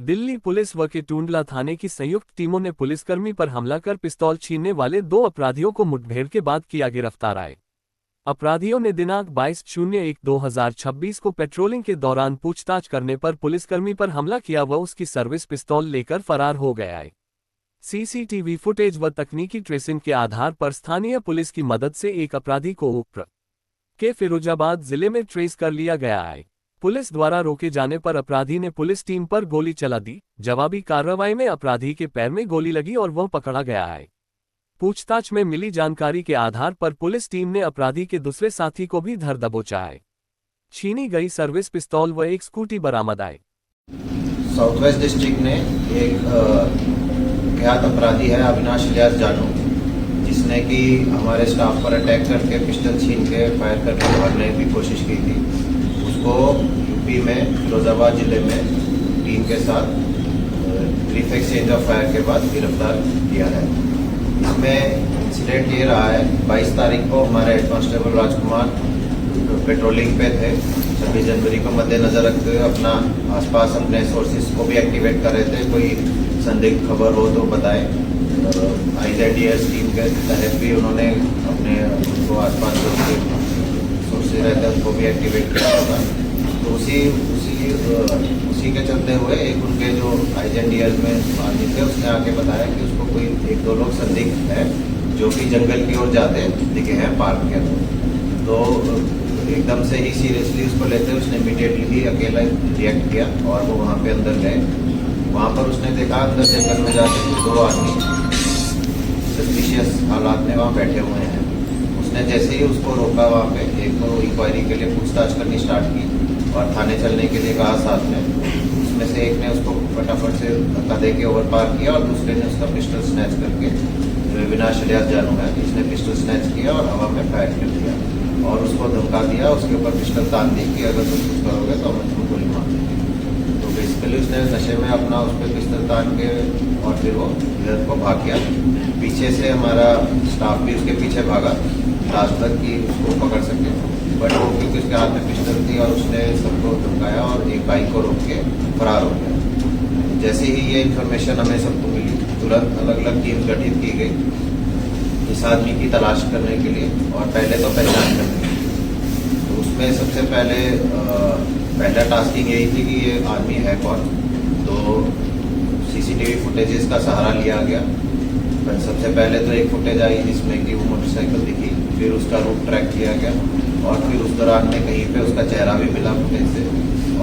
Delhi police व के टूंडला थाने की संयुक्त टीमों ने पुलिसकर्मी पर हमला कर पिस्तौल छीनने वाले 2 अपराधियों को मुठभेड़ के बाद किया गिरफ्तार। अपराधियों ने दिनांक 22/01/2026 को पेट्रोलिंग के दौरान पूछताछ करने पर पुलिसकर्मी पर हमला किया व उसकी सर्विस पिस्तौल लेकर फरार हो गया। सीसीटीवी फुटेज व तकनीकी ट्रेसिंग के आधार पर स्थानीय पुलिस की मदद से एक अपराधी को उप्र के फिरोजाबाद जिले में ट्रेस कर लिया गया है। पुलिस द्वारा रोके जाने पर अपराधी ने पुलिस टीम पर गोली चला दी। जवाबी कार्रवाई में अपराधी के पैर में गोली लगी और वह पकड़ा गया है। पूछताछ में मिली जानकारी के आधार पर पुलिस टीम ने अपराधी के दूसरे साथी को भी धर दबोचा है। छीनी गई सर्विस पिस्तौल व एक स्कूटी बरामद आए। साउथ वेस्ट डिस्ट्रिक्ट ने एक अज्ञात अपराधी है अविनाश इलियास जानू, जिसने कि हमारे स्टाफ पर अटैक करके पिस्टल छीन के फायर करके मारने की कोशिश की थी। उसको यूपी में फिरोजाबाद जिले में टीम के साथ ब्रीफ एक्सचेंज ऑफ फायर के बाद गिरफ्तार किया है। इसमें इंसिडेंट ये रहा है, 22 तारीख को हमारे हेड कांस्टेबल राजकुमार पेट्रोलिंग पे थे। 26 जनवरी को मद्देनजर रखते हुए अपना आसपास अपने सोर्सेज को भी एक्टिवेट कर रहे थे। कोई संदिग्ध खबर हो तो बताएं। IZDS टीम के तहत भी उन्होंने अपने उनको आसपास जो सोर्सेज रहते हैं उनको भी एक्टिवेट किया होगा। तो उसी के चलते हुए एक उनके जो IZDS में आदमी थे उसने आके बताया कि उसको कोई 1-2 लोग संदिग्ध है जो कि जंगल की ओर जाते दिखे हैं पार्क के अंदर। तो एकदम से ही सीरियसली उसको लेते उसने इमीडिएटली ही अकेला रिएक्ट किया और वो वहाँ पे अंदर गए। वहाँ पर उसने देखा अंदर जंगल में जाके 2 आदमी सस्पिशियस हालात में वहाँ बैठे हुए हैं। उसने जैसे ही उसको रोका वहाँ पे एक तो इंक्वायरी के लिए पूछताछ करनी स्टार्ट की और थाने चलने के लिए कहा साथ में। उसमें से एक ने उसको फटाफट से धक्का दे के ओवर पार किया और दूसरे ने उसका पिस्टल स्नैच करके, जो अविनाश इलियास जानू है, इसने पिस्टल स्नैच किया और हवा में फायर कर दिया और उसको धमका दिया। उसके ऊपर पिस्टल तान दी कि अगर तुम कुछ करोगे तो हम तुमको गोली मार देंगे। तो बेसिकली उसने नशे में अपना उस पर पिस्टल तान के और फिर वो इधर को भाग गया। पीछे से हमारा स्टाफ भी उसके पीछे भागा लास्ट तक कि उसको पकड़ सके, बट वो क्योंकि उसके हाथ में पिस्टल थी और उसने सबको धमकाया और एक बाइक को रोक के फरार हो गया। जैसे ही ये इन्फॉर्मेशन हमें सबको मिली, तुरंत अलग अलग टीम गठित की गई इस आदमी की तलाश करने के लिए और पहले तो पहचान करने के लिए। तो उसमें सबसे पहला टास्किंग यही थी कि ये आदमी है कौन। तो CCTV फुटेजेस का सहारा लिया गया। पर सबसे पहले तो एक फुटेज आई जिसमें कि वो मोटरसाइकिल दिखी, फिर उसका रूट ट्रैक किया गया और फिर उस दौरान में कहीं पे उसका चेहरा भी मिला फुटेज से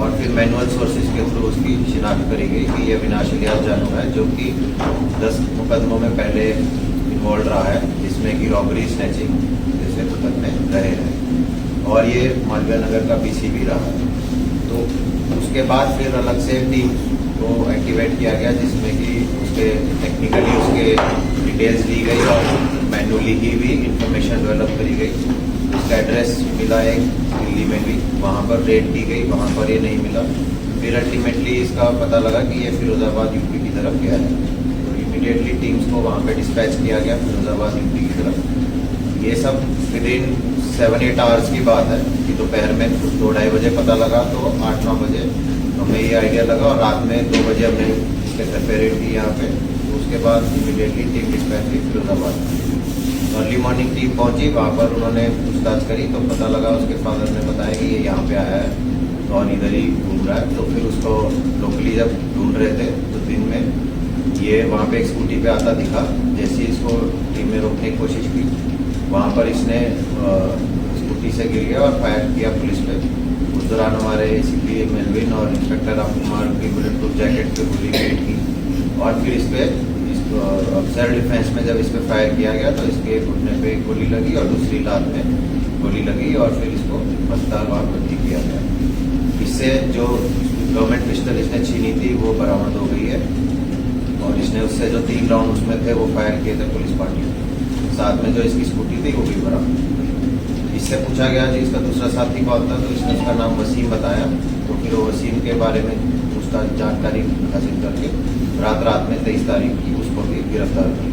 और फिर मैनुअल सोर्सेज के थ्रू उसकी शिनाख्त करी गई कि ये अविनाश इलियास जानू है, जो कि 10 मुकदमों में पहले इन्वॉल्व रहा है, जिसमें कि रॉबरी, स्नैचिंग जैसे मुकदमे रहे हैं और ये मालवीय नगर का PC भी रहा है। तो उसके बाद फिर अलग से टीम को एक्टिवेट किया गया जिसमें कि उसके टेक्निकली उसके डिटेल्स ली गई और मैनुअली ही भी इंफॉर्मेशन डेवलप करी गई। उसका एड्रेस मिला एक दिल्ली में भी, वहाँ पर रेड की गई, वहाँ पर ये नहीं मिला। फिर अल्टीमेटली इसका पता लगा कि ये फिरोजाबाद UP की तरफ गया है। तो इमीडिएटली टीम्स को वहाँ पे डिस्पैच किया गया फिरोजाबाद UP की तरफ। ये सब विदिन 7-8 आवर्स की बात है कि दोपहर में 2-2:30 बजे पता लगा, तो 8-9 बजे हमें ये आइडिया लगा और रात में 2 बजे हमने इसके घर पे रेड की यहाँ पे। तो उसके बाद इमीडिएटली टीम डिस्पैच हुई फिरोजाबाद। अर्ली मॉर्निंग टीम पहुंची, वहाँ पर उन्होंने पूछताछ करी तो पता लगा, उसके फादर ने बताया कि ये यहाँ पे आया है और इधर ही घूम रहा है। तो फिर उसको लोकली जब ढूंढ रहे थे तो दिन में ये वहाँ पे एक स्कूटी पे आता दिखा। जैसे ही इसको टीम में रोकने की कोशिश की, वहाँ पर इसने स्कूटी से गिर गया और फायर किया पुलिस पे। उस दौरान हमारे ACP मेलविन और इंस्पेक्टर राम कुमार की बुलेट प्रूफ जैकेट पे गोली रेड की और फिर इस पे सेल्फ डिफेंस में जब इस पे फायर किया गया तो इसके घुटने पे एक गोली लगी और दूसरी लात में गोली लगी और फिर इसको अस्पताल वहाँ भर्ती किया गया। इससे जो गवर्नमेंट पिस्टल इसने छीनी थी वो बरामद हो गई है और इसने उससे जो 3 राउंड उसमें थे वो फायर किए थे पुलिस पार्टी ने। साथ में जो इसकी स्कूटी थी वो भी बरामद। इससे पूछा गया कि इसका दूसरा साथी कौन था, तो इसने उसका नाम वसीम बताया। तो फिर वो वसीम के बारे में उसका जानकारी हासिल करके रात में 23 तारीख की उसको भी गिरफ्तार किया।